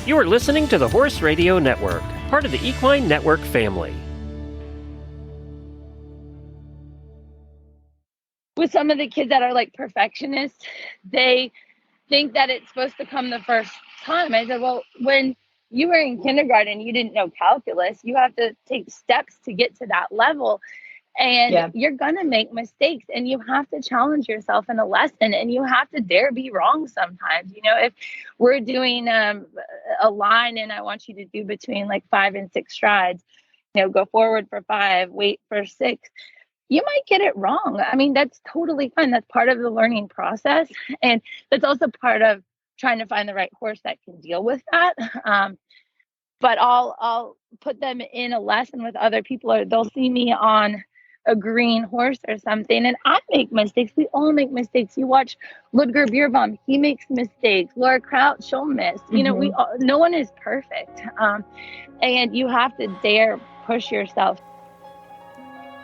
You are listening to the Horse Radio Network, part of the Equine Network family. With some of the kids that are like perfectionists, they think that it's supposed to come the first time. I said, well, when you were in kindergarten, you didn't know calculus. You have to take steps to get to that level. And you're going to make mistakes, and you have to challenge yourself in a lesson, and you have to dare be wrong sometimes. You know, if we're doing a line and I want you to do between like 5 and 6 strides, you know, go forward for 5, wait for 6, you might get it wrong. I mean, that's totally fine. That's part of the learning process. And that's also part of trying to find the right horse that can deal with that. But I'll put them in a lesson with other people, or they'll see me on a green horse or something, and I make mistakes. We all make mistakes. You watch Ludger Bierbaum, he makes mistakes. Laura Kraut, she'll miss. You know, no one is perfect, and you have to dare push yourself.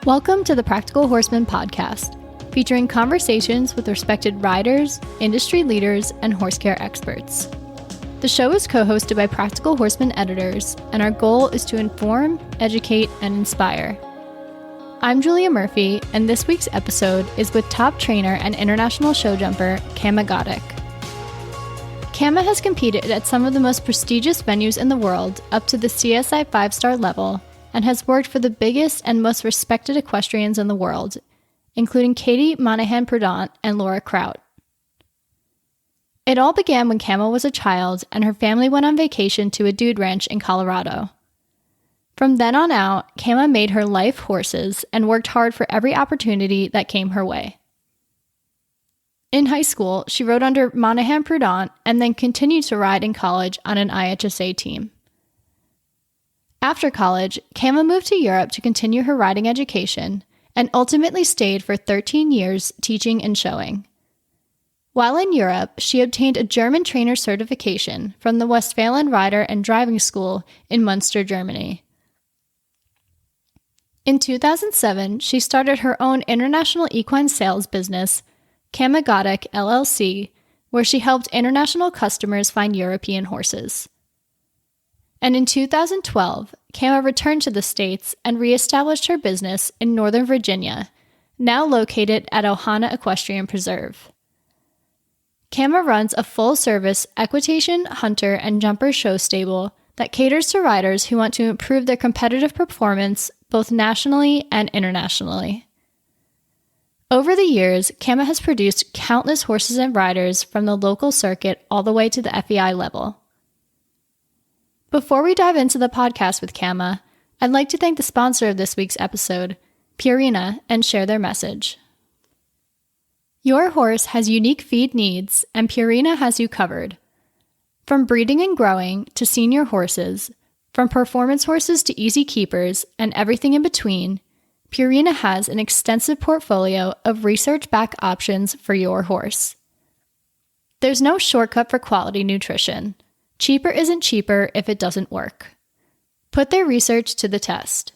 Welcome to the Practical Horseman podcast, featuring conversations with respected riders, industry leaders, and horse care experts. The show is co-hosted by Practical Horseman editors, and our goal is to inform, educate, and inspire. I'm Julia Murphy, and this week's episode is with top trainer and international show jumper, Kama Godek. Kama has competed at some of the most prestigious venues in the world up to the CSI 5-star level, and has worked for the biggest and most respected equestrians in the world, including Katie Monahan-Prudhomme and Laura Kraut. It all began when Kama was a child and her family went on vacation to a dude ranch in Colorado. From then on out, Kama made her life horses and worked hard for every opportunity that came her way. In high school, she rode under Monahan-Prudhomme and then continued to ride in college on an IHSA team. After college, Kama moved to Europe to continue her riding education and ultimately stayed for 13 years teaching and showing. While in Europe, she obtained a German trainer certification from the Westphalen Rider and Driving School in Munster, Germany. In 2007, she started her own international equine sales business, Kama Godek LLC, where she helped international customers find European horses. And in 2012, Kama returned to the States and reestablished her business in Northern Virginia, now located at Ohana Equestrian Preserve. Kama runs a full-service equitation, hunter, and jumper show stable that caters to riders who want to improve their competitive performance both nationally and internationally. Over the years, Kama has produced countless horses and riders from the local circuit all the way to the FEI level. Before we dive into the podcast with Kama, I'd like to thank the sponsor of this week's episode, Purina, and share their message. Your horse has unique feed needs, and Purina has you covered. From breeding and growing to senior horses, from performance horses to easy keepers, and everything in between, Purina has an extensive portfolio of research-backed options for your horse. There's no shortcut for quality nutrition. Cheaper isn't cheaper if it doesn't work. Put their research to the test.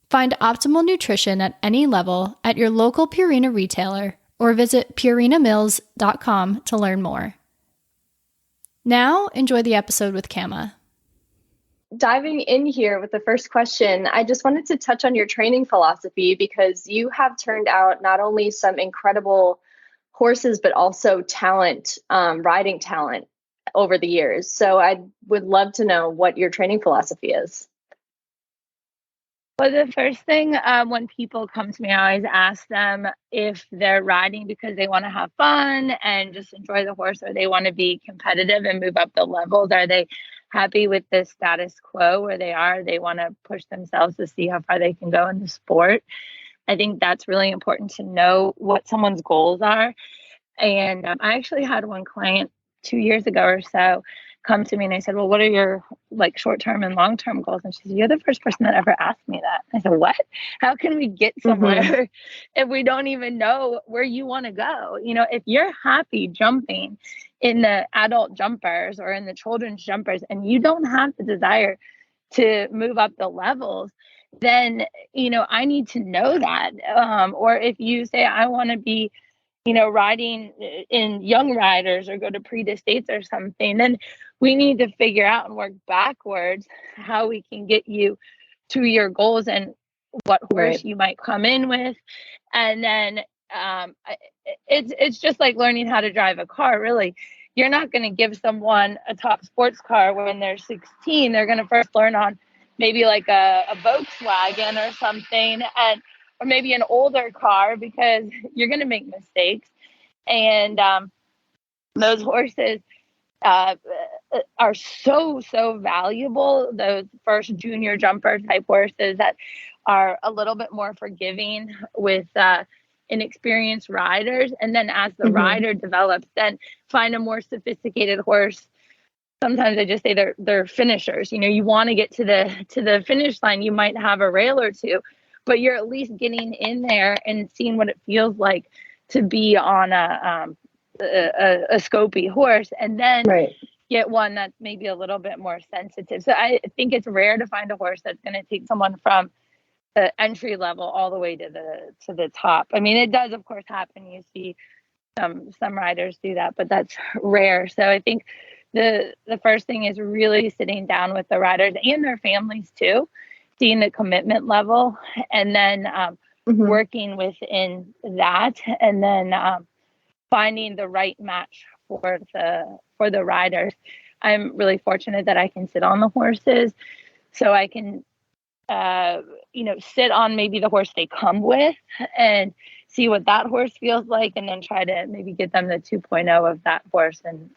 Find optimal nutrition at any level at your local Purina retailer or visit purinamills.com to learn more. Now, enjoy the episode with Kama. Diving in here with the first question, I just wanted to touch on your training philosophy because you have turned out not only some incredible horses, but also talent, riding talent over the years. So I would love to know what your training philosophy is. Well, the first thing when people come to me, I always ask them if they're riding because they want to have fun and just enjoy the horse, or they want to be competitive and move up the levels. Are they happy with the status quo where they are? They want to push themselves to see how far they can go in the sport. I think that's really important to know what someone's goals are. And I actually had one client 2 years ago or so come to me and I said, well, what are your like short-term and long-term goals? And she said, you're the first person that ever asked me that. I said, what? How can we get somewhere if we don't even know where you want to go? You know, if you're happy jumping in the adult jumpers or in the children's jumpers and you don't have the desire to move up the levels, then, you know, I need to know that. Or if you say, I want to be riding in young riders or go to Prix d'Estates or something, then we need to figure out and work backwards how we can get you to your goals and what horse you might come in with. And then it's just like learning how to drive a car, really. You're not going to give someone a top sports car when they're 16. They're going to first learn on maybe like a Volkswagen or something, or maybe an older car, because you're going to make mistakes. And those horses are so valuable. Those first junior jumper type horses that are a little bit more forgiving with inexperienced riders. And then as the rider develops, then find a more sophisticated horse. Sometimes I just say they're finishers. You want to get to the finish line. You might have a rail or two, but you're at least getting in there and seeing what it feels like to be on a scopy horse, and then get one that's maybe a little bit more sensitive. So I think it's rare to find a horse that's going to take someone from the entry level all the way to the top. I mean, it does, of course, happen. You see some riders do that, but that's rare. So I think the first thing is really sitting down with the riders and their families too, seeing the commitment level, and then working within that, and then finding the right match for the riders. I'm really fortunate that I can sit on the horses, so I can sit on maybe the horse they come with and see what that horse feels like, and then try to maybe get them the 2.0 of that horse and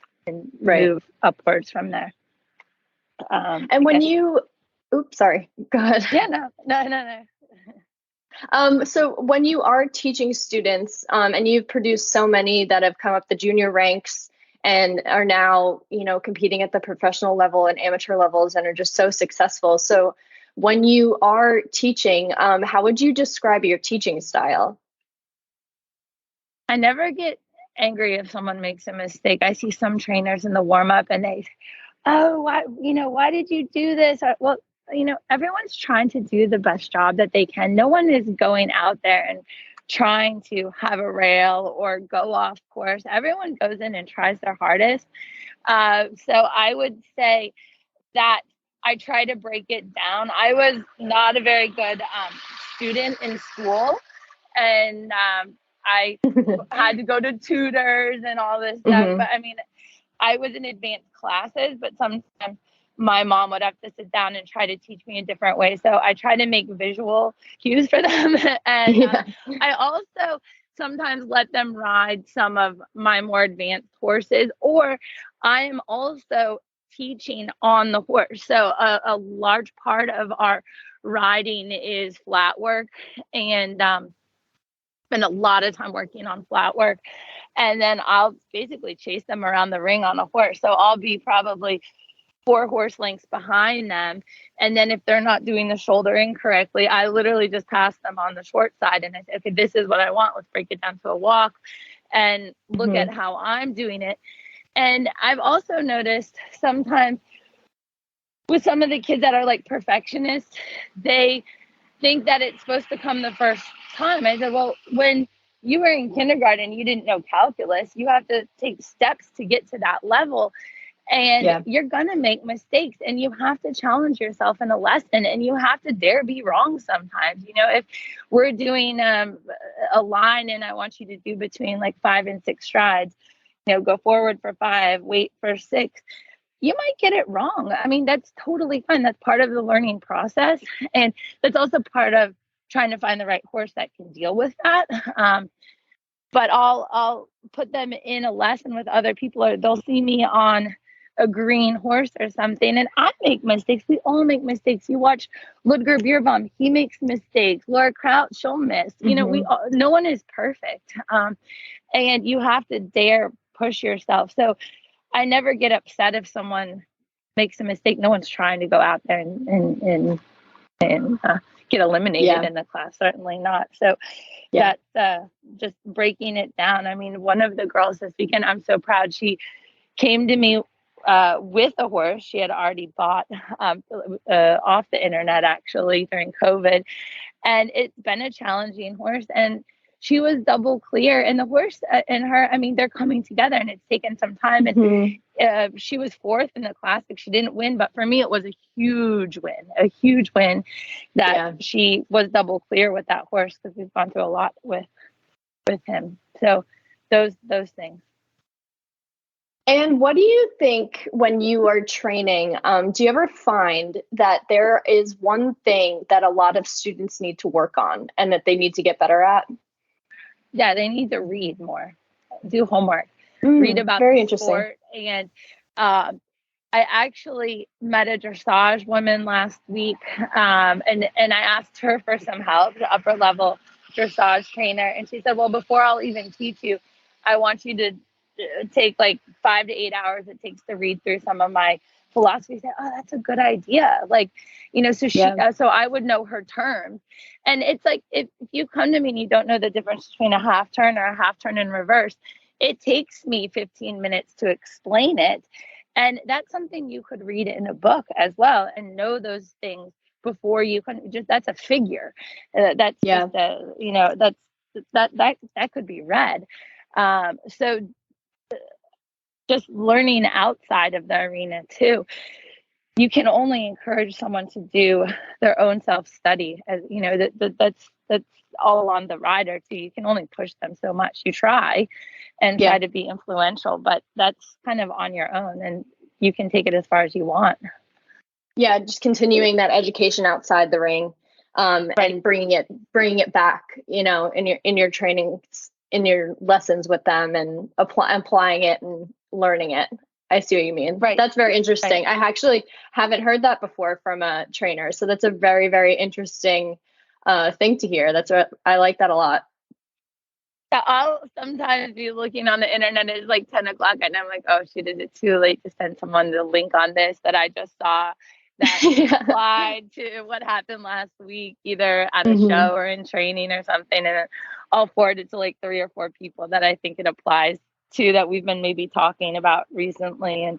move upwards from there. And when oops, sorry, go ahead. Yeah, no. So when you are teaching students, and you've produced so many that have come up the junior ranks and are now, competing at the professional level and amateur levels and are just so successful. So when you are teaching, how would you describe your teaching style? I never get angry if someone makes a mistake. I see some trainers in the warm up and they, why did you do this? Well, everyone's trying to do the best job that they can. No one is going out there and trying to have a rail or go off course. Everyone goes in and tries their hardest. So I would say that I try to break it down. I was not a very good student in school, and I had to go to tutors and all this stuff. But I mean, I was in advanced classes, but sometimes my mom would have to sit down and try to teach me a different way. So I try to make visual cues for them. And I also sometimes let them ride some of my more advanced horses, or I am also teaching on the horse. So a large part of our riding is flat work, and spend a lot of time working on flat work. And then I'll basically chase them around the ring on a horse. So I'll be probably 4 horse lengths behind them. And then if they're not doing the shouldering correctly, I literally just pass them on the short side. And I say, okay, this is what I want. Let's break it down to a walk and look at how I'm doing it. And I've also noticed sometimes with some of the kids that are like perfectionists, they think that it's supposed to come the first time. I said, well, when you were in kindergarten, you didn't know calculus. You have to take steps to get to that level. And you're going to make mistakes, and you have to challenge yourself in a lesson, and you have to dare be wrong sometimes. If we're doing a line and I want you to do between like 5 and 6 strides, go forward for 5, wait for 6, you might get it wrong. I mean, that's totally fine. That's part of the learning process. And that's also part of trying to find the right horse that can deal with that. But I'll put them in a lesson with other people, or they'll see me on a green horse or something, and I make mistakes. We all make mistakes. You watch Ludger Bierbaum, he makes mistakes. Laura Kraut, she'll miss. No one is perfect. And you have to dare push yourself. So I never get upset if someone makes a mistake. No one's trying to go out there and get eliminated in the class. Certainly not. So that's just breaking it down. I mean, one of the girls this weekend, I'm so proud. She came to me with a horse she had already bought off the internet, actually, during COVID. And it's been a challenging horse. And she was double clear, and the horse and her, I mean, they're coming together, and it's taken some time. And she was fourth in the classic. She didn't win, but for me, it was a huge win that she was double clear with that horse, because we've gone through a lot with him. So those things. And what do you think when you are training? Do you ever find that there is one thing that a lot of students need to work on and that they need to get better at? Yeah, they need to read more, do homework, read about very the sport. And I actually met a dressage woman last week, and I asked her for some help, the upper level dressage trainer. And she said, well, before I'll even teach you, I want you to take like 5 to 8 hours it takes to read through some of my philosophy. I said, oh, that's a good idea. Like, so so I would know her terms. And it's like, if you come to me and you don't know the difference between a half turn or a half turn in reverse, it takes me 15 minutes to explain it. And that's something you could read in a book as well and know those things before you can that's a figure. That's just that could be read. So just learning outside of the arena too. You can only encourage someone to do their own self-study, as that's all on the rider too. You can only push them so much. You try and try to be influential, but that's kind of on your own, and you can take it as far as you want. Yeah, just continuing that education outside the ring, and bringing it back, in your trainings, in your lessons with them, and applying it and learning it. I see what you mean. Right. That's very interesting. Right. I actually haven't heard that before from a trainer. So that's a very, very interesting thing to hear. I like that a lot. Yeah, I'll sometimes be looking on the internet. It's like 10 o'clock and I'm like, oh, shit, is it too late to send someone the link on this that I just saw that applied to what happened last week, either at a show or in training or something. And I'll forward it to like 3 or 4 people that I think it applies to, that we've been maybe talking about recently. And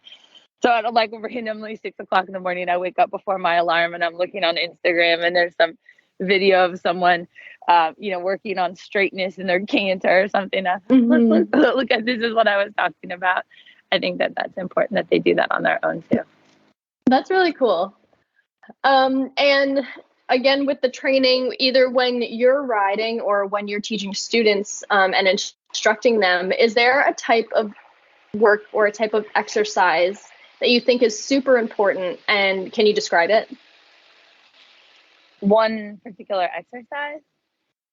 so I don't, like, randomly 6 o'clock in the morning, I wake up before my alarm and I'm looking on Instagram and there's some video of someone, working on straightness in their canter or something. Look at, this is what I was talking about. I think that's important that they do that on their own too. That's really cool. And again, with the training, either when you're riding or when you're teaching students and instructing them, is there a type of work or a type of exercise that you think is super important, and can you describe it? One particular exercise?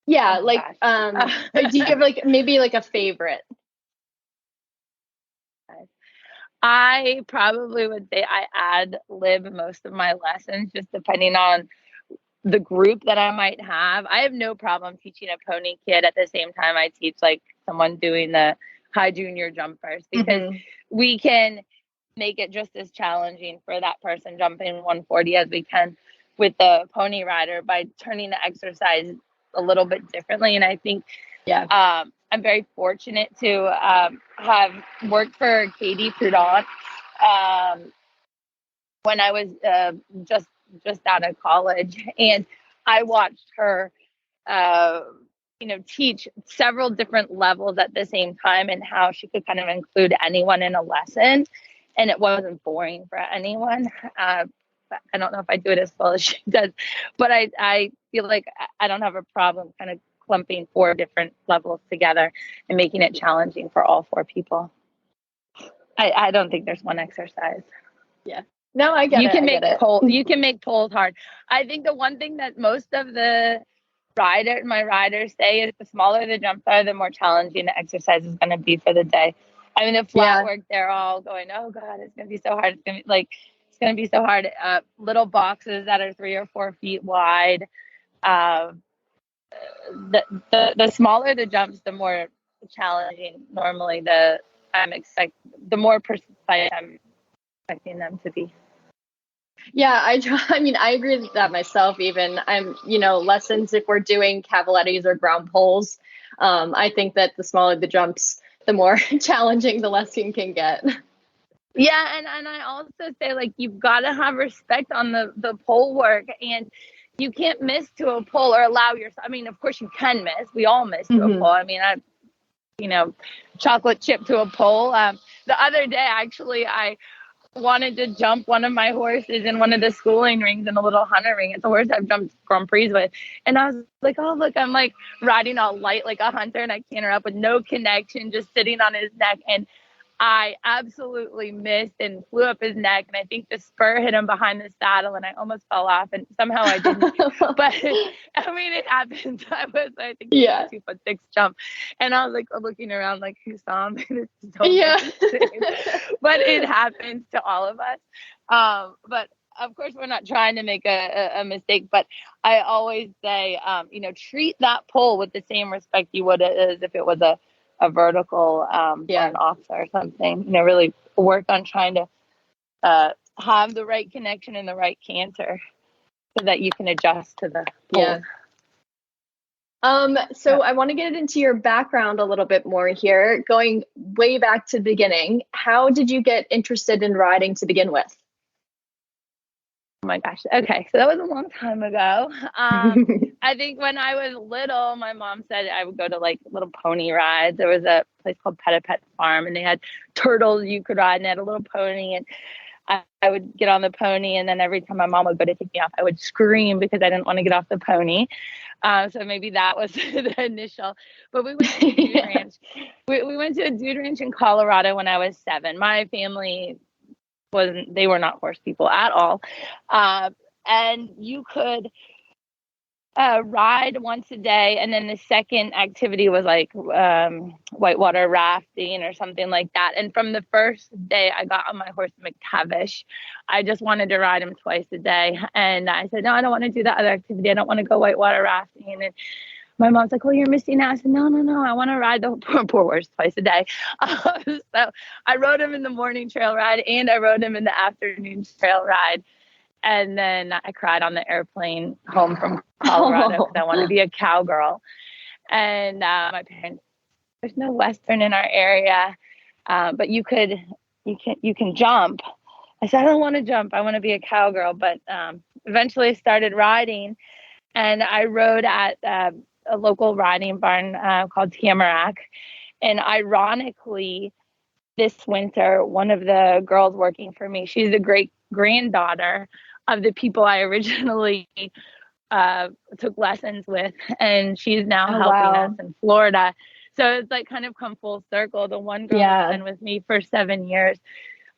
Yeah, do you have maybe a favorite? I probably would say I ad-lib most of my lessons, just depending on the group that I might have. I have no problem teaching a pony kid at the same time I teach like someone doing the high junior jumpers, because we can make it just as challenging for that person jumping 140 as we can with the pony rider by turning the exercise a little bit differently. And I think I'm very fortunate to have worked for Katie Prudhomme when I was just out of college, and I watched her teach several different levels at the same time, and how she could kind of include anyone in a lesson, and it wasn't boring for anyone. I don't know if I do it as well as she does, but I feel like I don't have a problem kind of clumping 4 different levels together and making it challenging for all 4 people. I don't think there's one exercise. Yeah. No, I get it. You can make poles hard. I think the one thing that most of my riders say is the smaller the jumps are, the more challenging the exercise is going to be for the day. I mean, the flat work, they're all going, oh God, it's going to be so hard. It's going to be so hard. Little boxes that are 3 or 4 feet wide. The smaller the jumps, the more challenging normally the more precise I'm expecting them to be. Yeah, I agree with that myself. Even lessons, if we're doing cavalettis or ground poles, I think that the smaller the jumps, the more challenging the lesson can get. Yeah, and I also say, like, you've got to have respect on the pole work, and you can't miss to a pole or allow yourself. I mean, of course you can miss. We all miss to a pole. I mean, chocolate chip to a pole. The other day, actually, I wanted to jump one of my horses in one of the schooling rings in a little hunter ring. It's a horse I've jumped Grand Prix with. And I was like, oh, look, I'm like riding all light like a hunter, and I canter up with no connection, just sitting on his neck. And I absolutely missed and flew up his neck. And I think the spur hit him behind the saddle, and I almost fell off. And somehow I didn't. But I mean, it happened. I think, 2'6" jump. And I was like looking around like, who saw me? It's so but it happens to all of us. But of course, we're not trying to make a mistake. But I always say, treat that pole with the same respect you would as if it was a vertical or an offset or something. Really work on trying to have the right connection and the right canter so that you can adjust to the pole. So I want to get into your background a little bit more here, going way back to the beginning. How did you get interested in riding to begin with? Oh my gosh. Okay. So that was a long time ago. I think when I was little, my mom said I would go to like little pony rides. There was a place called Pet Farm, and they had turtles you could ride, and they had a little pony, and I would get on the pony, and then every time my mom would go to take me off, I would scream because I didn't want to get off the pony. So maybe that was the initial. But we went to a dude ranch. We went to a dude ranch in Colorado when I was 7. My family they were not horse people at all. And you could ride once a day. And then the second activity was like whitewater rafting or something like that. And from the first day I got on my horse, McTavish, I just wanted to ride him twice a day. And I said, no, I don't want to do that other activity. I don't want to go whitewater rafting. And my mom's like, well, you're missing out. I said, no, I want to ride the poor horse twice a day. So I rode him in the morning trail ride, and I rode him in the afternoon trail ride. And then I cried on the airplane home from Colorado because I wanted to be a cowgirl. And my parents, there's no Western in our area, but you can jump. I said, I don't want to jump. I want to be a cowgirl. But eventually I started riding, and I rode at a local riding barn called Tamarack. And ironically, this winter, one of the girls working for me, she's the great granddaughter of the people I originally took lessons with, and she's now helping us in Florida. So it's like kind of come full circle. The one girl has been with me for 7 years.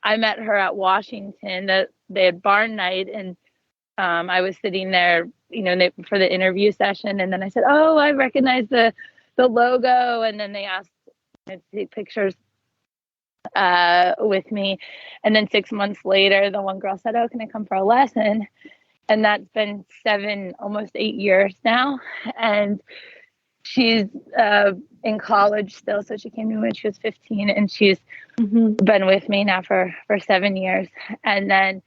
I met her at Washington. They had barn night, and I was sitting there, for the interview session. And then I said, oh, I recognize the logo. And then they asked me to take pictures with me. And then 6 months later, the one girl said, oh, can I come for a lesson? And that's been 7, almost 8 years now. And she's in college still. So she came to me when she was 15, and she's been with me now for 7 years. And then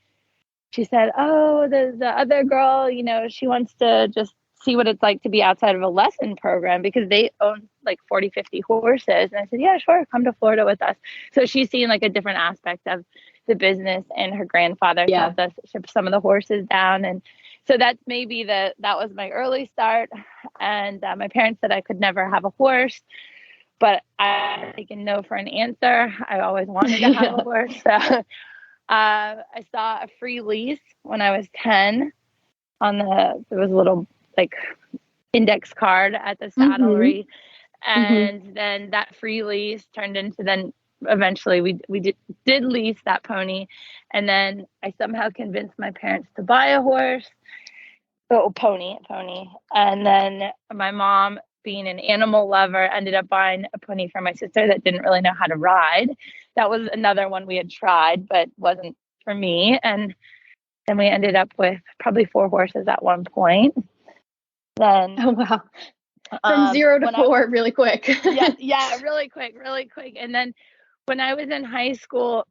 she said, oh, the other girl, she wants to just see what it's like to be outside of a lesson program, because they own like 40, 50 horses. And I said, yeah, sure, come to Florida with us. So she's seen like a different aspect of the business, and her grandfather helped us ship some of the horses down. And so that's maybe that was my early start. And my parents said I could never have a horse, but I taken no for an answer. I always wanted to have a horse. So I saw a free lease when I was 10 there was a little like index card at the saddlery. And then that free lease turned into, then eventually we did lease that pony. And then I somehow convinced my parents to buy a horse. Pony. And then my mom, being an animal lover, ended up buying a pony for my sister that didn't really know how to ride. That was another one we had tried, but wasn't for me. And then we ended up with probably 4 horses at one point. Then, oh wow, from 0 to 4, really quick. yeah, really quick. And then when I was in high school,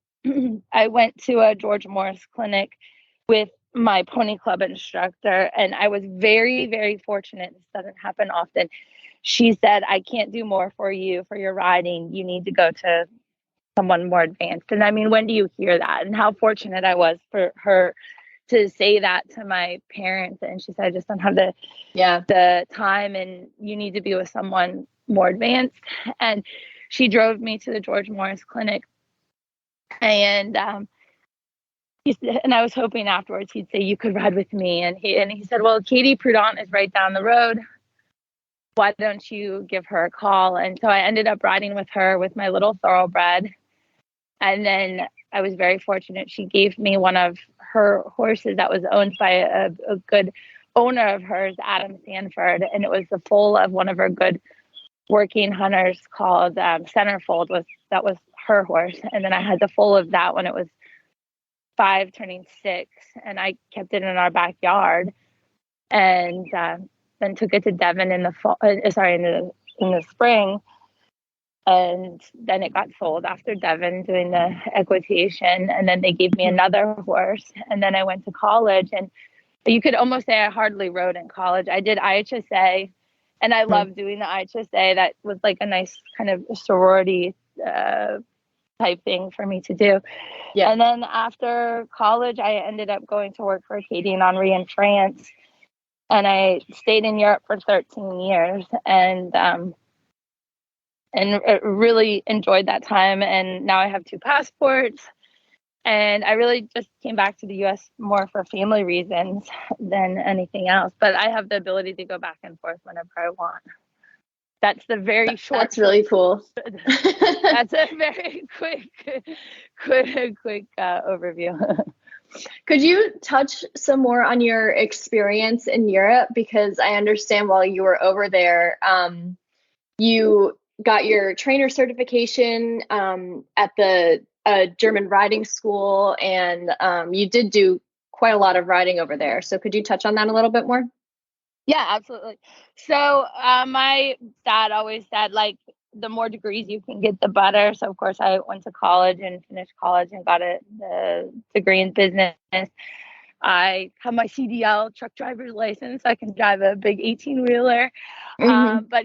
I went to a George Morris clinic with my pony club instructor, and I was very, very fortunate. This doesn't happen often. She said, I can't do more for you for your riding. You need to go to someone more advanced. And I mean, when do you hear that? And how fortunate I was for her to say that to my parents. And she said, I just don't have the time, and you need to be with someone more advanced. And she drove me to the George Morris Clinic. And I was hoping afterwards he'd say, you could ride with me. And he said, well, Katie Prudent is right down the road. Why don't you give her a call? And so I ended up riding with her with my little thoroughbred. And then I was very fortunate. She gave me one of her horses that was owned by a good owner of hers, Adam Sanford. And it was the foal of one of her good working hunters called Centerfold. That was her horse. And then I had the foal of that when it was 5 turning 6. And I kept it in our backyard. And then took it to Devon in the fall. In the spring, and then it got sold after Devon doing the equitation. And then they gave me another horse, and then I went to college. And you could almost say I hardly rode in college. I did IHSA, and I loved doing the IHSA. That was like a nice kind of sorority type thing for me to do. Yeah. And then after college, I ended up going to work for Katie and Henri in France. And I stayed in Europe for 13 years and really enjoyed that time. And now I have 2 passports. And I really just came back to the U.S. more for family reasons than anything else. But I have the ability to go back and forth whenever I want. That's the very short. That's really cool. That's a very quick overview. Could you touch some more on your experience in Europe? Because I understand while you were over there, you got your trainer certification at the German riding school, and you did do quite a lot of riding over there. So could you touch on that a little bit more? Yeah, absolutely. So my dad always said, like, the more degrees you can get, the better. So, of course, I went to college and finished college and got a degree in business. I have my CDL truck driver's license. I can drive a big 18-wheeler. But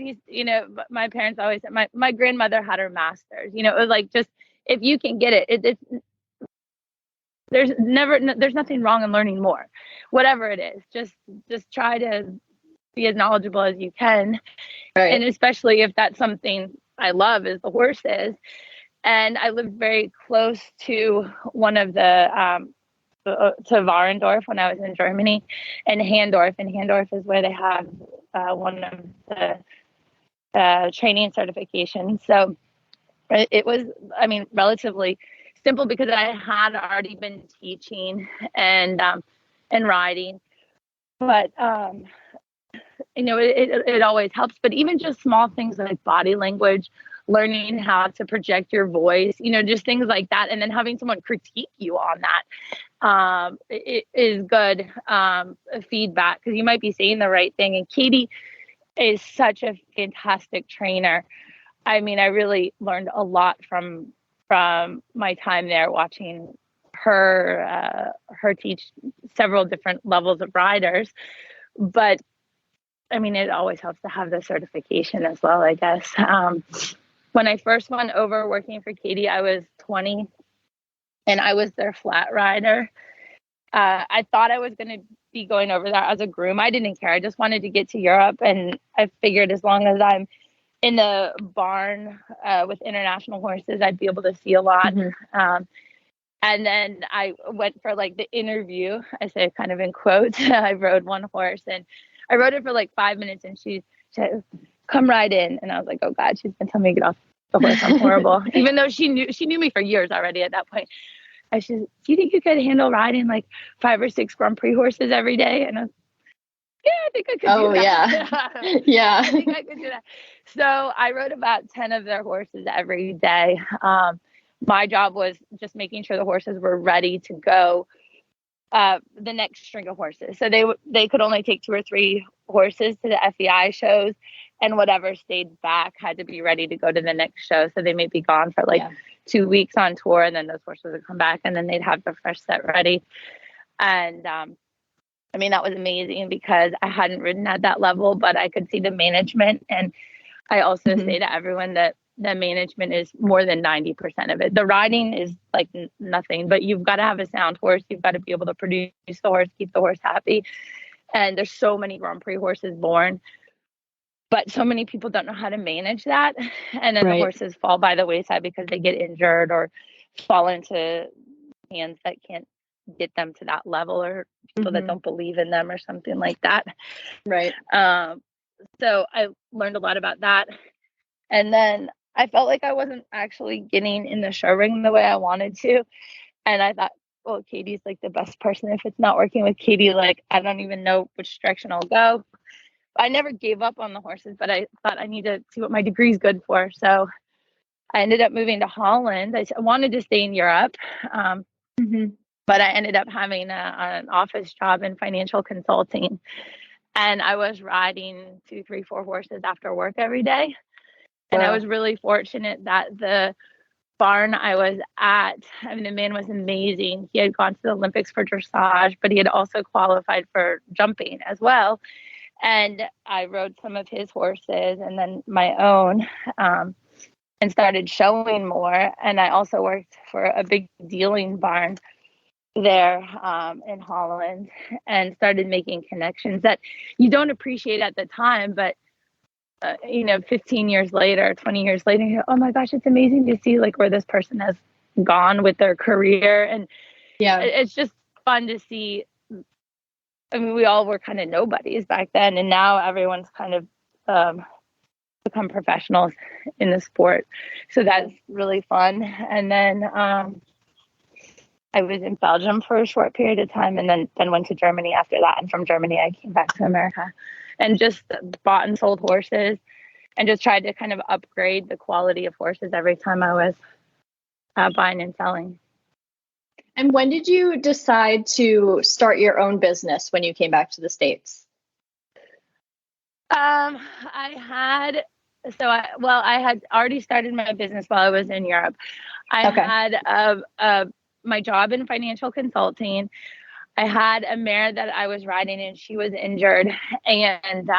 my parents always said, my grandmother had her master's. It was like, just if you can get it, there's nothing wrong in learning more, whatever it is. Just try to be as knowledgeable as you can. Right. And especially if that's something I love, is the horses. And I lived very close to one of to Warendorf when I was in Germany, and Handorf. And Handorf is where they have one of the training certifications. So it was, relatively simple because I had already been teaching and riding. But it always helps. But even just small things like body language, learning how to project your voice, just things like that. And then having someone critique you on that, it is good feedback, because you might be saying the right thing. And Katie is such a fantastic trainer. I really learned a lot from my time there, watching her teach several different levels of riders. But it always helps to have the certification as well, I guess. When I first went over working for Katie, I was 20, and I was their flat rider. I thought I was going to be going over there as a groom. I didn't care. I just wanted to get to Europe, and I figured as long as I'm in the barn with international horses, I'd be able to see a lot. And then I went for like the interview. I say kind of in quotes. I rode one horse, and I rode it for like 5 minutes, and she said, "Come right in." And I was like, "Oh God, she's been telling me to get off the horse. I'm horrible." Even though she knew me for years already at that point. I said, "Do you think you could handle riding like 5 or 6 Grand Prix horses every day?" And I was, "Yeah, I think I could do that." Yeah. Yeah. I think I could do that. So I rode about 10 of their horses every day. My job was just making sure the horses were ready to go the next string of horses. So they could only take 2 or 3 horses to the FEI shows, and whatever stayed back had to be ready to go to the next show. So they may be gone for 2 weeks on tour, and then those horses would come back, and then they'd have the fresh set ready. And that was amazing, because I hadn't ridden at that level, but I could see the management. And I also say to everyone that the management is more than 90% of it. The riding is like nothing, but you've got to have a sound horse. You've got to be able to produce the horse, keep the horse happy. And there's so many Grand Prix horses born, but so many people don't know how to manage that. And then the horses fall by the wayside because they get injured or fall into hands that can't get them to that level, or people that don't believe in them or something like that. Right. So I learned a lot about that. And then I felt like I wasn't actually getting in the show ring the way I wanted to. And I thought, well, Katie's like the best person. If it's not working with Katie, like, I don't even know which direction I'll go. I never gave up on the horses, but I thought I need to see what my degree is good for. So I ended up moving to Holland. I wanted to stay in Europe, but I ended up having an office job in financial consulting. And I was riding 2, 3, 4 horses after work every day. And I was really fortunate that the barn I was at, I mean, the man was amazing. He had gone to the Olympics for dressage, but he had also qualified for jumping as well. And I rode some of his horses and then my own, and started showing more. And I also worked for a big dealing barn there in Holland, and started making connections that you don't appreciate at the time, but 15 years later, 20 years later, you go, oh my gosh, it's amazing to see like where this person has gone with their career. And it's just fun to see. I mean, we all were kind of nobodies back then, and now everyone's kind of become professionals in the sport. So that's really fun. And then I was in Belgium for a short period of time, and then went to Germany after that. And from Germany, I came back to America and just bought and sold horses, and just tried to kind of upgrade the quality of horses every time I was buying and selling. And when did you decide to start your own business when you came back to the States? I had already started my business while I was in Europe. I had my job in financial consulting. I had a mare that I was riding, and she was injured, and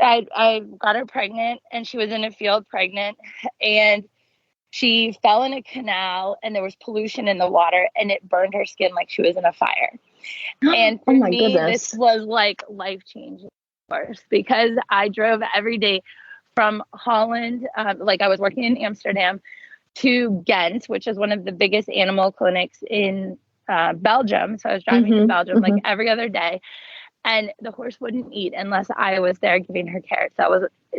I got her pregnant, and she was in a field pregnant, and she fell in a canal, and there was pollution in the water, and it burned her skin like she was in a fire. And for me, this was like life-changing, of course, because I drove every day from Holland, like I was working in Amsterdam, to Ghent, which is one of the biggest animal clinics in Belgium. So I was driving to Belgium like every other day, and the horse wouldn't eat unless I was there giving her carrots.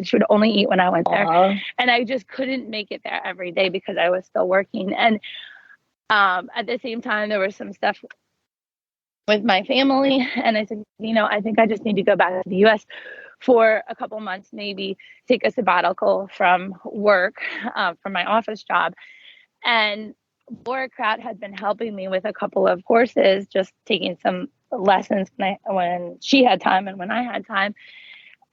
She would only eat when I went there. And I just couldn't make it there every day because I was still working. And at the same time, there was some stuff with my family. And I said, I think I just need to go back to the US for a couple months, maybe take a sabbatical from work, from my office job. And Laura Kraut had been helping me with a couple of horses, just taking some lessons when she had time and when I had time.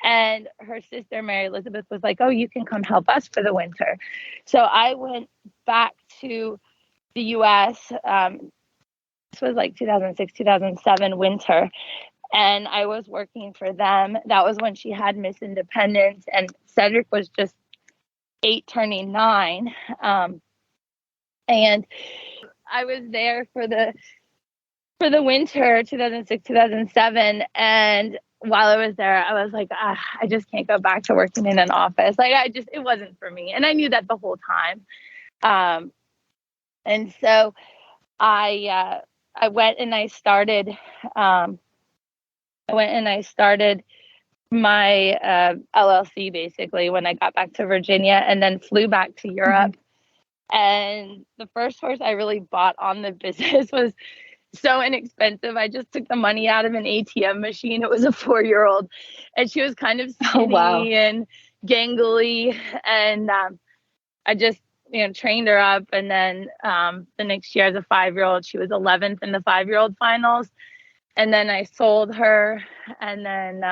And her sister, Mary Elizabeth, was like, oh, you can come help us for the winter. So I went back to the US. This was like 2006, 2007 winter. And I was working for them. That was when she had Miss Independence, and Cedric was just 8 turning 9. And I was there for the winter, 2006, 2007. And while I was there, I was like, I just can't go back to working in an office. Like, it wasn't for me. And I knew that the whole time. And so I went and I started, my LLC basically when I got back to Virginia, and then flew back to Europe. And the first horse I really bought on the business was so inexpensive. I just took the money out of an ATM machine. It was a 4-year-old, and she was kind of skinny and gangly. And I just trained her up. And then the next year as a 5-year-old, she was 11th in the 5-year-old finals. And then I sold her, and then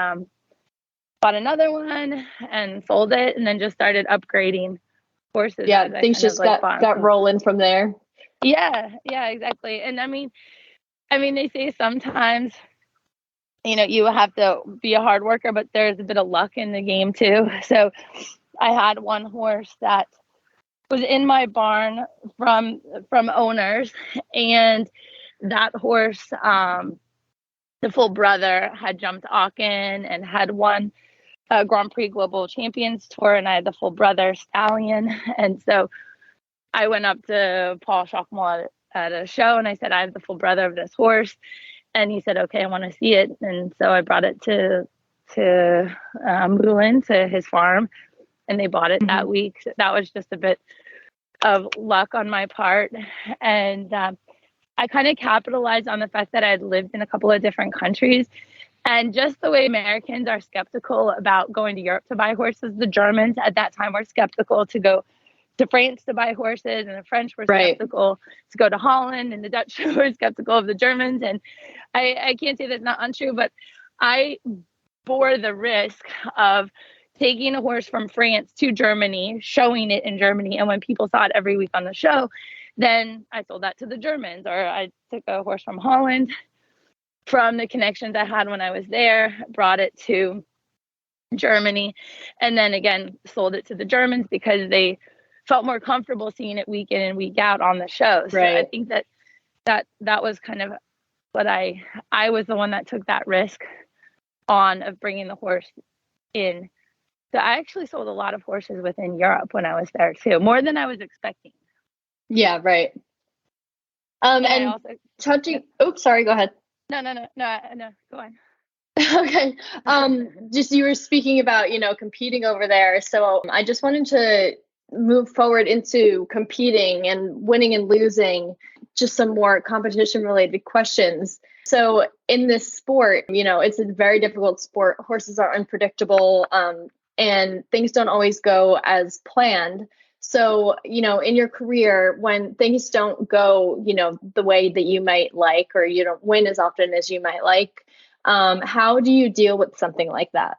bought another one and sold it, and then just started upgrading horses. Yeah, things just got rolling from there. Yeah, exactly. And I mean, they say sometimes, you have to be a hard worker, but there's a bit of luck in the game too. So I had one horse that was in my barn from owners, and that horse, the full brother had jumped Aachen and had won a Grand Prix Global Champions Tour, and I had the full brother stallion. And so I went up to Paul Schockmel at a show, and I said, I have the full brother of this horse. And he said, okay, I want to see it. And so I brought it to Moulin, to his farm, and they bought it that week. So that was just a bit of luck on my part. And I kind of capitalized on the fact that I had lived in a couple of different countries. And just the way Americans are skeptical about going to Europe to buy horses, the Germans at that time were skeptical to go to France to buy horses, and the French were skeptical to go to Holland, and the Dutch were skeptical of the Germans. And I can't say that's not untrue, but I bore the risk of taking a horse from France to Germany, showing it in Germany, and when people saw it every week on the show, then I sold that to the Germans. Or I took a horse from Holland, from the connections I had when I was there, brought it to Germany, and then again sold it to the Germans because they felt more comfortable seeing it week in and week out on the show. So I think that was kind of what I was the one that took that risk on, of bringing the horse in. So I actually sold a lot of horses within Europe when I was there too, more than I was expecting. Yeah, right. And also, touching, oops, sorry, go ahead. No, go on. Okay. Just, you were speaking about, competing over there. So I just wanted to move forward into competing and winning and losing, just some more competition related questions. So in this sport, it's a very difficult sport. Horses are unpredictable, and things don't always go as planned. So, in your career, when things don't go, the way that you might like, or you don't win as often as you might like, how do you deal with something like that?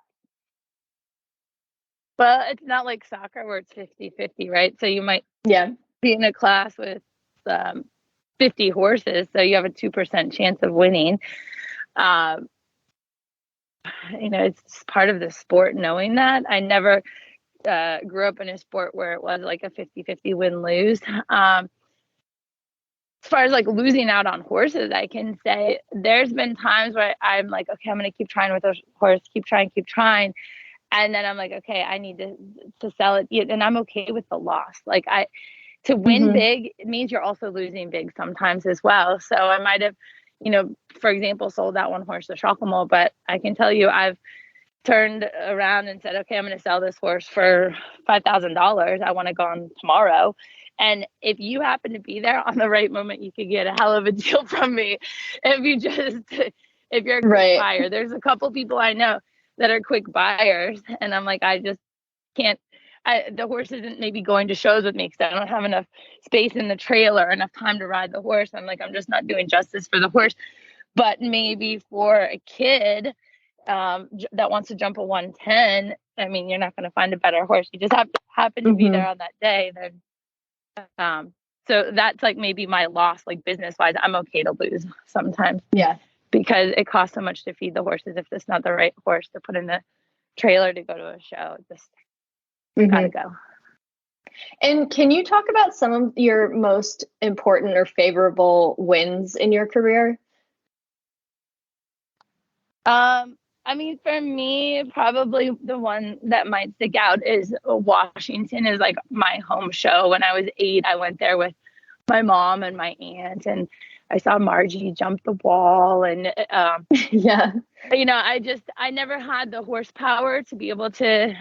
Well, it's not like soccer where it's 50-50, right? So you might be in a class with 50 horses, so you have a 2% chance of winning. It's just part of the sport, knowing that. I never grew up in a sport where it was like a 50-50 win-lose. As far as like losing out on horses, I can say there's been times where I'm like, okay, I'm going to keep trying with this horse, keep trying. And then I'm like, okay, I need to sell it. And I'm okay with the loss. Like to win big, it means you're also losing big sometimes as well. So I might have, for example, sold that one horse to Schockmel, but I can tell you I've turned around and said, okay, I'm going to sell this horse for $5,000. I want to go on tomorrow. And if you happen to be there on the right moment, you could get a hell of a deal from me. If you're a quick buyer. There's a couple people I know that are quick buyers, and I'm like, I just can't. The horse isn't maybe going to shows with me because I don't have enough space in the trailer, enough time to ride the horse. I'm like, I'm just not doing justice for the horse. But maybe for a kid that wants to jump a 110, I mean, you're not going to find a better horse. You just have to happen to be there on that day. Then, so that's like maybe my loss, like business wise. I'm okay to lose sometimes. Yeah. Because it costs so much to feed the horses. If it's not the right horse to put in the trailer to go to a show, just gotta go. And can you talk about some of your most important or favorable wins in your career? I mean, for me, probably the one that might stick out is Washington is like my home show. When I was 8, I went there with my mom and my aunt, and I saw Margie jump the wall, and I never had the horsepower to be able to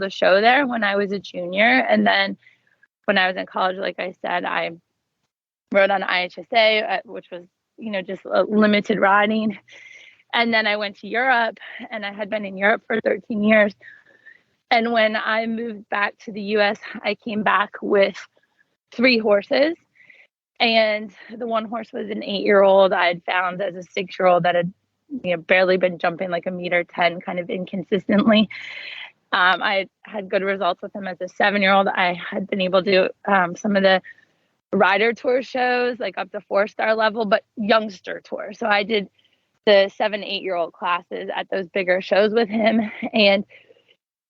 show there when I was a junior. And then when I was in college, like I said, I rode on IHSA, which was just a limited riding. And then I went to Europe, and I had been in Europe for 13 years. And when I moved back to the US, I came back with 3 horses. And the one horse was an 8-year-old I had found as a 6-year-old that had barely been jumping like 1.10 m, kind of inconsistently. I had good results with him as a 7-year-old. I had been able to do some of the rider tour shows, like up to 4-star level, but youngster tour. So I did the 7-8-year-old classes at those bigger shows with him. And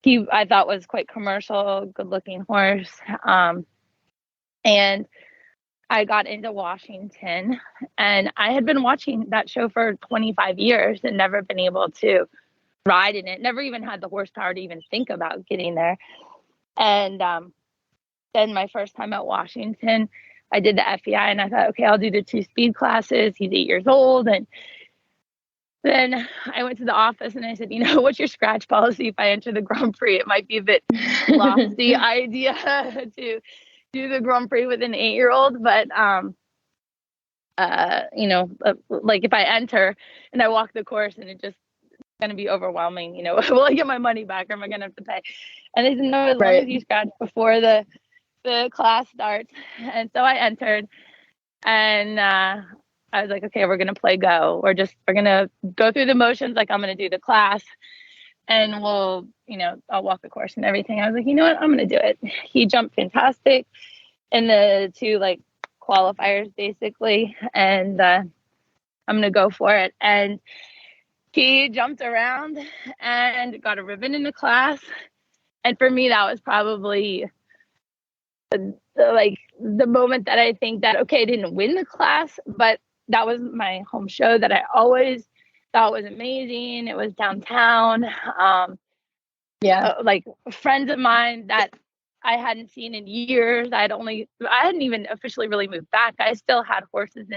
he I thought was quite commercial, good looking horse. And I got into Washington, and I had been watching that show for 25 years and never been able to ride in it, never even had the horsepower to even think about getting there. And then my first time at Washington, I did the FEI, and I thought, okay, I'll do the 2 speed classes. He's 8 years old. And then I went to the office and I said, what's your scratch policy if I enter the Grand Prix? It might be a bit lofty idea to do the Grand Prix with an 8-year-old, but like if I enter and I walk the course and it just going to be overwhelming, will I get my money back or am I going to have to pay? And they said, no, as long as you scratch before the class starts. And so I entered, and I was like, okay, we're going to play go. We're going to go through the motions like I'm going to do the class, and we'll, I'll walk the course and everything. I was like, you know what, I'm going to do it. He jumped fantastic in the 2 like qualifiers basically, and I'm going to go for it. And he jumped around and got a ribbon in the class. And for me, that was probably the moment that I think that, okay, I didn't win the class, but that was my home show that I always thought was amazing. It was downtown. Like friends of mine that I hadn't seen in years. I hadn't even officially really moved back. I still had horses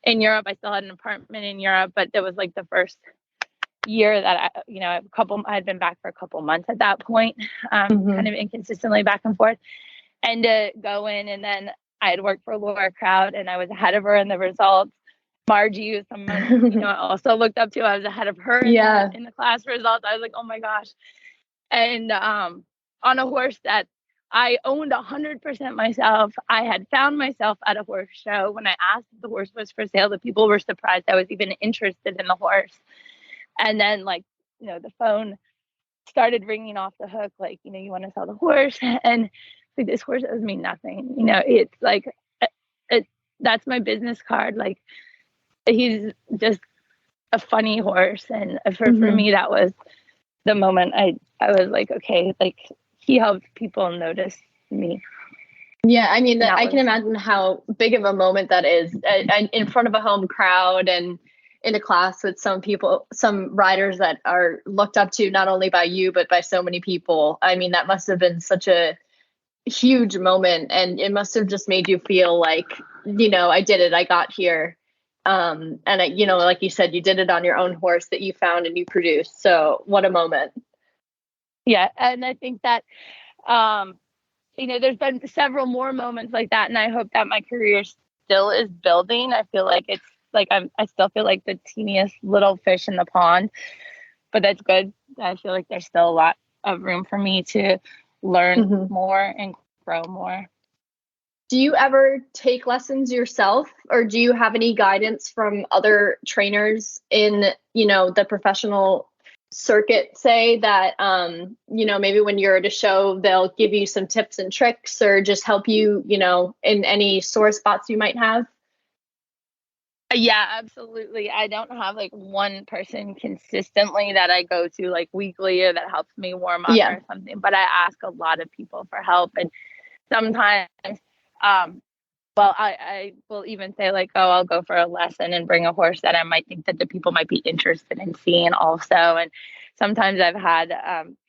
in Europe. I still had an apartment in Europe, but it was like the first year that I had been back for a couple months at that point, kind of inconsistently back and forth. And to go in, and then I had worked for Laura Crowd, and I was ahead of her in the results. Margie was someone I also looked up to. I was ahead of her in the class results. I was like, oh my gosh. And on a horse that I owned 100% myself. I had found myself at a horse show. When I asked if the horse was for sale, the people were surprised I was even interested in the horse. And then the phone started ringing off the hook, like, you want to sell the horse. And like, this horse owes me nothing. It's like, that's my business card. Like, he's just a funny horse. And for me, that was the moment I was like, okay, like, he helped people notice me. Yeah, I mean, I can imagine how big of a moment that is in front of a home crowd and in a class with some riders that are looked up to not only by you, but by so many people. I mean, that must have been such a huge moment, and it must have just made you feel like, I did it, I got here. And like you said, you did it on your own horse that you found and you produced. So what a moment. Yeah. And I think that, there's been several more moments like that. And I hope that my career still is building. I feel like it's like, I still feel like the teeniest little fish in the pond, but that's good. I feel like there's still a lot of room for me to learn more and grow more. Do you ever take lessons yourself, or do you have any guidance from other trainers in, the professional circuit, say that, maybe when you're at a show, they'll give you some tips and tricks or just help you, in any sore spots you might have? Yeah, absolutely. I don't have like one person consistently that I go to like weekly or that helps me warm up or something, but I ask a lot of people for help. And sometimes, I will even say like, oh, I'll go for a lesson and bring a horse that I might think that the people might be interested in seeing also. And sometimes I've had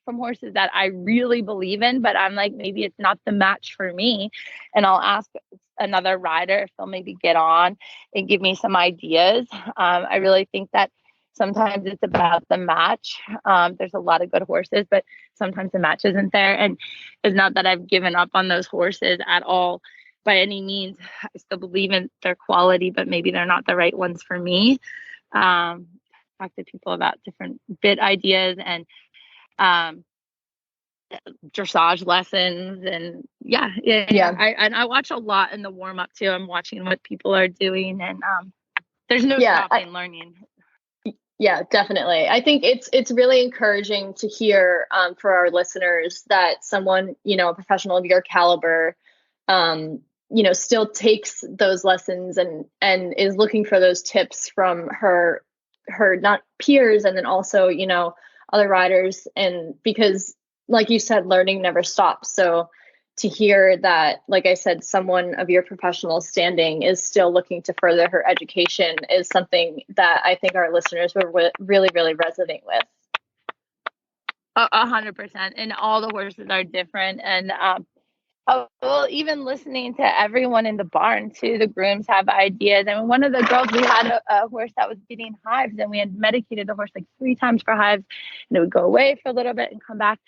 some horses that I really believe in, but I'm like, maybe it's not the match for me. And I'll ask another rider if they'll maybe get on and give me some ideas. I really think that sometimes it's about the match. There's a lot of good horses, but sometimes the match isn't there. And it's not that I've given up on those horses at all by any means. I still believe in their quality, but maybe they're not the right ones for me. Talk to people about different bit ideas and dressage lessons, and I watch a lot in the warm up too. I'm watching what people are doing, and there's no stopping learning. Yeah, definitely. I think it's really encouraging to hear for our listeners that someone, a professional of your caliber, still takes those lessons and is looking for those tips from her not peers, and then also, other riders. And because like you said, learning never stops. So to hear that, like I said, someone of your professional standing is still looking to further her education is something that I think our listeners would really, really resonate with. 100%. And all the horses are different. And well, even listening to everyone in the barn too, the grooms have ideas. I mean, one of the girls, we had a horse that was getting hives, and we had medicated the horse like 3 times for hives, and it would go away for a little bit and come back.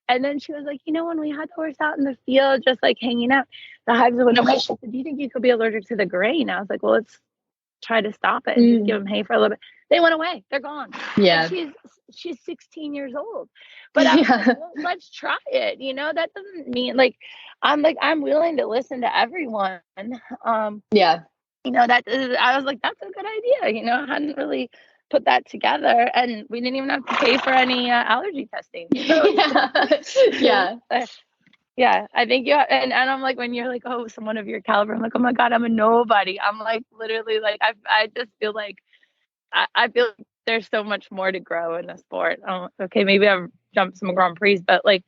And then she was like, when we had the horse out in the field, just like hanging out, the hives went away. She said, do you think you could be allergic to the grain? I was like, well, let's try to stop it and just give them hay for a little bit. They went away. They're gone. Yeah. And she's 16 years old. But I was like, well, let's try it. That doesn't mean I'm willing to listen to everyone. Yeah. I was like, that's a good idea. I hadn't really put that together, and we didn't even have to pay for any allergy testing. Yeah. Yeah, I think and I'm like, when you're like, oh, someone of your caliber, I'm like, oh my God, I'm a nobody. I'm like, literally, like, I just feel like, I feel like there's so much more to grow in the sport. Okay, maybe I've jumped some Grand Prix, but like,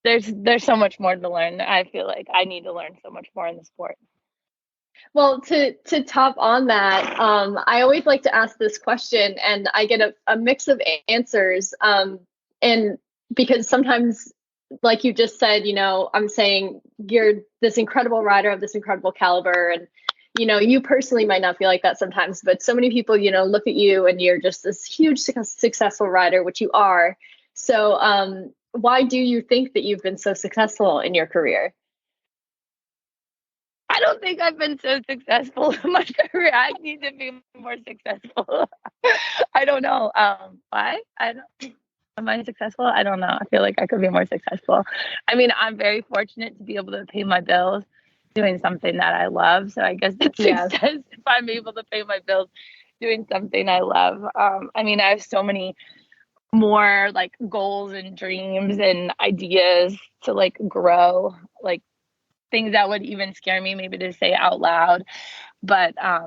there's so much more to learn. I feel like I need to learn so much more in the sport. Well, to top on that, I always like to ask this question, and I get a mix of answers. And because sometimes, like you just said, I'm saying you're this incredible rider of this incredible caliber, and you personally might not feel like that sometimes, but so many people, look at you and you're just this huge successful rider, which you are. So why do you think that you've been so successful in your career? I don't think I've been so successful in my career. I need to be more successful. I don't know. Why? Am I successful? I don't know. I feel like I could be more successful. I mean, I'm very fortunate to be able to pay my bills doing something that I love. So I guess it's success if I'm able to pay my bills doing something I love. I mean, I have so many more like goals and dreams and ideas to like grow, like things that would even scare me maybe to say out loud. But I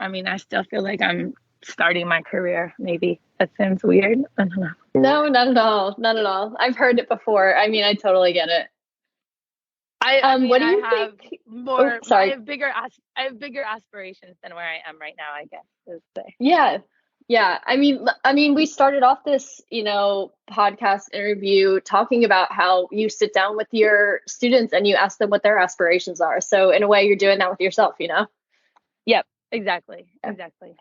mean, I still feel like I'm starting my career. Maybe that sounds weird. I don't know. No, not at all. Not at all. I've heard it before. I mean, I totally get it. What do you think? More, sorry. I have bigger aspirations than where I am right now, I guess. To say. Yeah. I mean, we started off this, podcast interview talking about how you sit down with your students and you ask them what their aspirations are. So in a way, you're doing that with yourself, Yep, exactly. Exactly.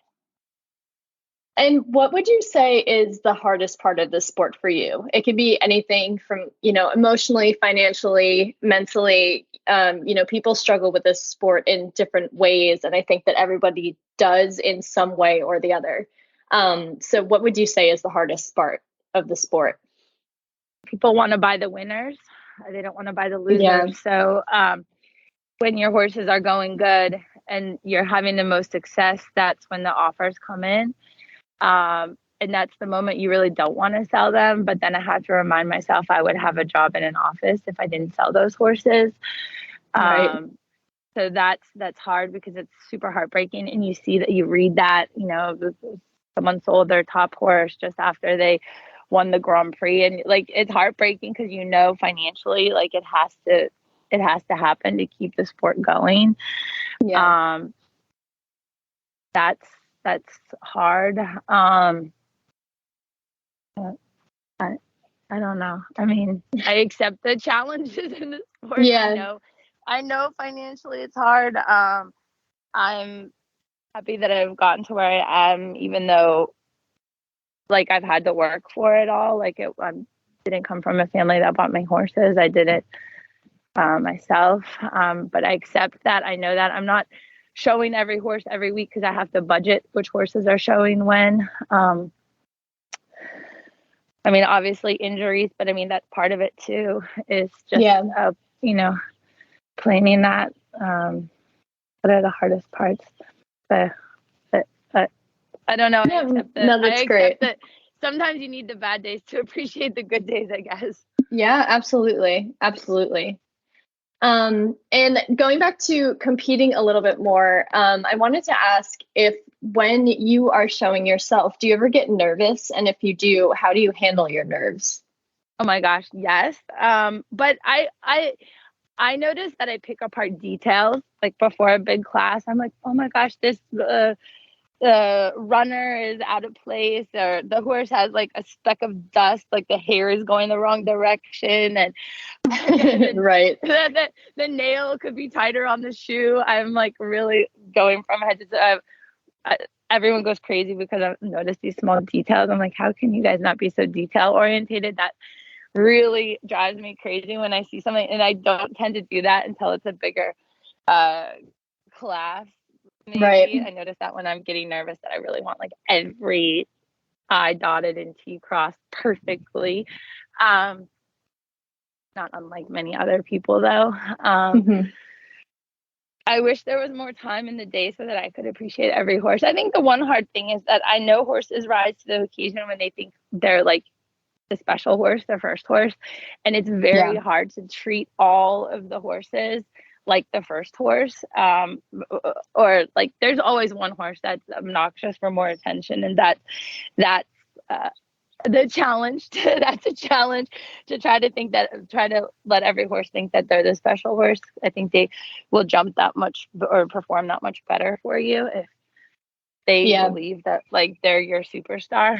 And what would you say is the hardest part of the sport for you? It could be anything from, emotionally, financially, mentally. People struggle with this sport in different ways. And I think that everybody does in some way or the other. So what would you say is the hardest part of the sport? People want to buy the winners. They don't want to buy the losers. Yeah. So when your horses are going good and you're having the most success, that's when the offers come in. And that's the moment you really don't want to sell them. But then I have to remind myself I would have a job in an office if I didn't sell those horses. Right. So that's hard because it's super heartbreaking. And you see that, you read that, someone sold their top horse just after they won the Grand Prix. And like, it's heartbreaking because, financially, like it has to happen to keep the sport going. Yeah. That's hard. I don't know. I mean, I accept the challenges in the sport. Yeah. I know financially it's hard. I'm happy that I've gotten to where I am, even though like I've had to work for it all. Like I didn't come from a family that bought me horses. I did it myself. But I accept that. I know that I'm not showing every horse every week because I have to budget which horses are showing when. I mean, obviously injuries, but I mean, that's part of it too, is just, planning that. What are the hardest parts? But I don't know. That's great. That sometimes you need the bad days to appreciate the good days, I guess. Yeah, absolutely. Absolutely. And going back to competing a little bit more, I wanted to ask if when you are showing yourself, do you ever get nervous? And if you do, how do you handle your nerves? Oh my gosh, yes. But I noticed that I pick apart details like before a big class. I'm like, oh my gosh, this the runner is out of place, or the horse has like a speck of dust, like the hair is going the wrong direction, and Right. the nail could be tighter on the shoe. I'm like really going from head to toe. Everyone goes crazy because I've noticed these small details. I'm like, how can you guys not be so detail orientated? That really drives me crazy when I see something, and I don't tend to do that until it's a bigger class. Maybe Right. I notice that when I'm getting nervous that I really want like every I dotted and T crossed perfectly. Not unlike many other people though. I wish there was more time in the day so that I could appreciate every horse. I think the one hard thing is that I know horses rise to the occasion when they think they're like the special horse, their first horse. And it's very hard to treat all of the horses like the first horse. Or like there's always one horse that's obnoxious for more attention. And that's the challenge that's a challenge to try to let every horse think that they're the special horse. I think they will jump that much or perform that much better for you if they believe that like they're your superstar.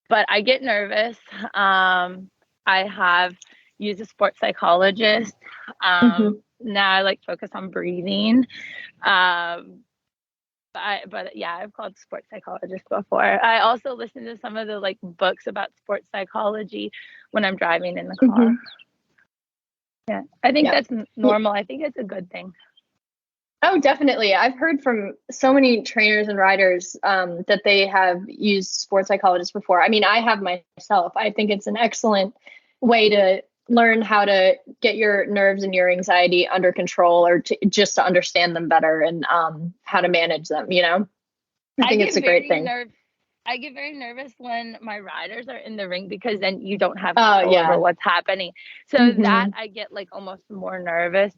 But I get nervous. I have used a sports psychologist. Now I like focus on breathing. But yeah, I've called sports psychologist before. I also listen to some of the like books about sports psychology when I'm driving in the car. Yeah, I think that's normal. I think it's a good thing. Oh, definitely. I've heard from so many trainers and riders that they have used sports psychologists before. I mean, I have myself. I think it's an excellent way to learn how to get your nerves and your anxiety under control, or just to understand them better and how to manage them, you know? I think it's a great thing. I get very nervous when my riders are in the ring because then you don't have control over what's happening. So that I get like almost more nervous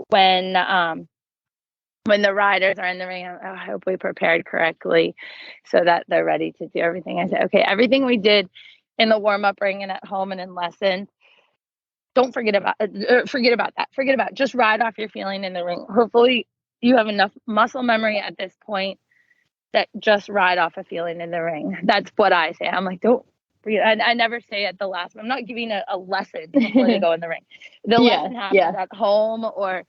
when the riders are in the ring. I hope we prepared correctly so that they're ready to do everything. I say, okay, everything we did in the warm-up ring and at home and in lesson, don't forget about that. Forget about it. Just ride off your feeling in the ring. Hopefully you have enough muscle memory at this point that just ride off a feeling in the ring. That's what I say. I'm like, don't breathe. I never say at the last one. I'm not giving a lesson before they go in the ring. The lesson happens at home, or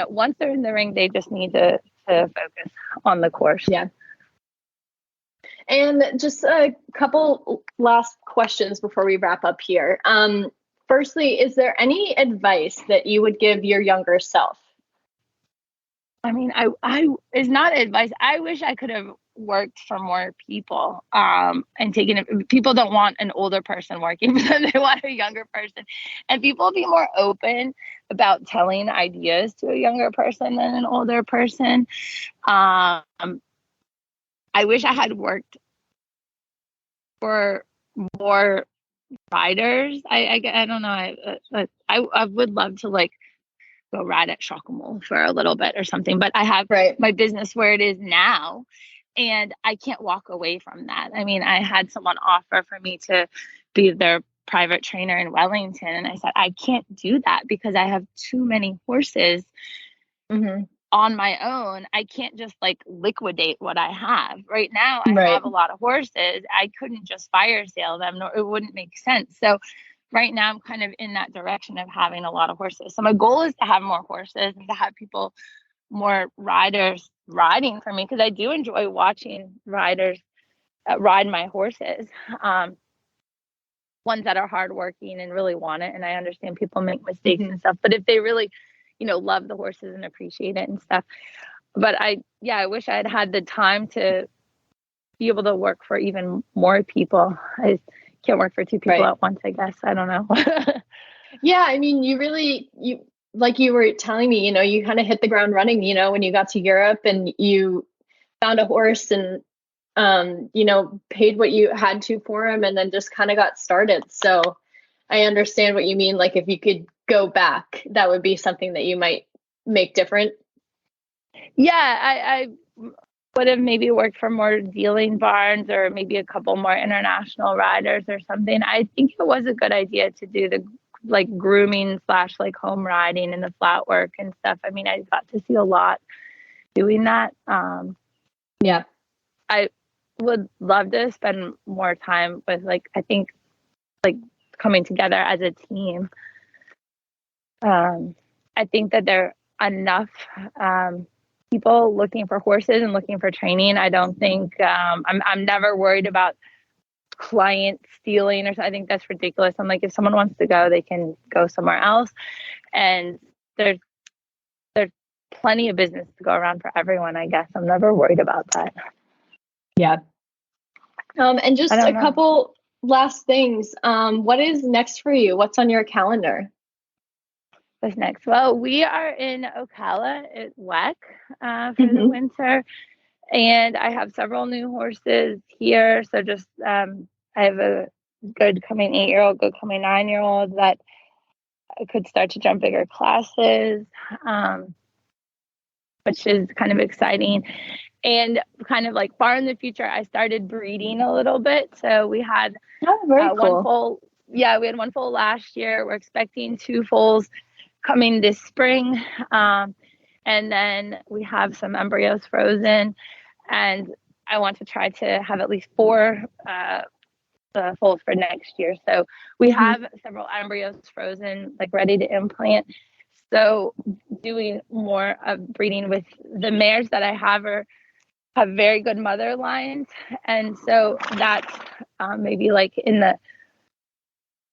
once they're in the ring, they just need to focus on the course. Yeah. And just a couple last questions before we wrap up here. Firstly, is there any advice that you would give your younger self? I mean, I it's not advice. I wish I could have worked for more people and taken it. People don't want an older person working for them. They want a younger person. And people be more open about telling ideas to a younger person than an older person. I wish I had worked for more riders. I don't know. I would love to like go ride at Shockamole for a little bit or something, but I have my business where it is now, and I can't walk away from that. I mean, I had someone offer for me to be their private trainer in Wellington, and I said, I can't do that because I have too many horses on my own. I can't just like liquidate what I have right now. I have a lot of horses. I couldn't just fire sale them, nor it wouldn't make sense. So right now I'm kind of in that direction of having a lot of horses. So my goal is to have more horses and to have people, more riders riding for me, because I do enjoy watching riders ride my horses. Ones that are hardworking and really want it. And I understand people make mistakes and stuff, but if they really, love the horses and appreciate it and stuff. But I wish I had the time to be able to work for even more people. I can't work for two people at once, I guess. I don't know. Yeah, I mean, you like you were telling me, you kind of hit the ground running, when you got to Europe and you found a horse and, paid what you had to for him and then just kind of got started. So I understand what you mean. Like if you could go back, that would be something that you might make different. Yeah, I would have maybe worked for more dealing barns or maybe a couple more international riders or something. I think it was a good idea to do the like grooming / like home riding and the flat work and stuff. I mean, I got to see a lot doing that. Yeah. I would love to spend more time with I think like coming together as a team. I think that there are enough people looking for horses and looking for training. I don't think I'm never worried about client stealing or something. I think that's ridiculous. I'm like, if someone wants to go, they can go somewhere else. And there's plenty of business to go around for everyone, I guess. I'm never worried about that. Yeah. And just a couple last things. What is next for you? What's on your calendar? What's next? Well, we are in Ocala at WEC for the winter, and I have several new horses here. So just I have a good coming 8-year-old, good coming 9-year-old that I could start to jump bigger classes, which is kind of exciting. And kind of like far in the future, I started breeding a little bit. So we had very cool. one foal. Yeah, we had one foal last year. We're expecting 2 foals coming this spring. And then we have some embryos frozen. And I want to try to have at least 4 foals for next year. So we have several embryos frozen, like ready to implant. So doing more of breeding with the mares that I have have very good mother lines. And so that's maybe like in the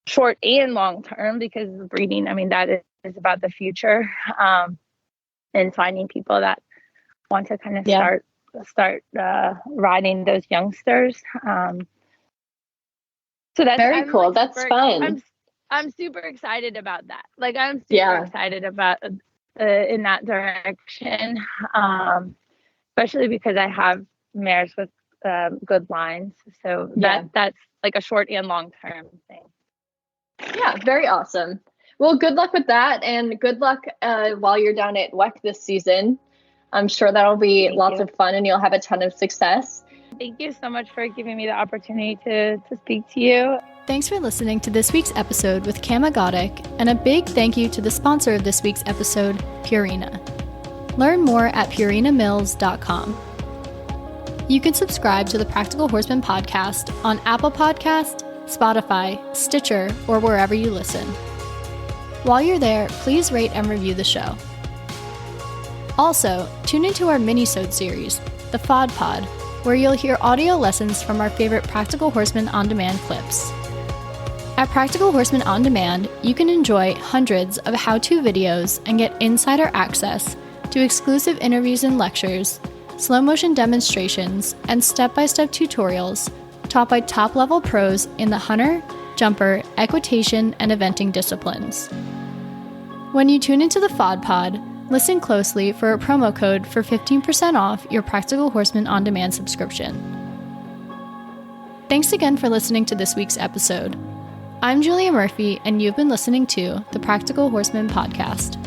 short and long term, because breeding, I mean, that is about the future, and finding people that want to kind of start riding those youngsters. So that's very cool. Like, that's fun. I'm super excited about that. Like I'm super excited about in that direction, especially because I have mares with good lines. So that's like a short and long term thing. Yeah, very awesome. Well, good luck with that, and good luck while you're down at WEC this season. I'm sure that'll be lots of fun, and you'll have a ton of success. Thank you so much for giving me the opportunity to speak to you. Thanks for listening to this week's episode with Kama Godek, and a big thank you to the sponsor of this week's episode, Purina. Learn more at purinamills.com. You can subscribe to the Practical Horseman podcast on Apple Podcast, Spotify, Stitcher, or wherever you listen. While you're there, please rate and review the show. Also, tune into our mini-sode series, the FOD Pod, where you'll hear audio lessons from our favorite Practical Horseman On-Demand clips. At Practical Horseman On Demand, you can enjoy hundreds of how-to videos and get insider access to exclusive interviews and lectures, slow-motion demonstrations, and step-by-step tutorials taught by top-level pros in the hunter, jumper, equitation, and eventing disciplines. When you tune into the FOD Pod, listen closely for a promo code for 15% off your Practical Horseman On Demand subscription. Thanks again for listening to this week's episode. I'm Julia Murphy, and you've been listening to the Practical Horseman Podcast.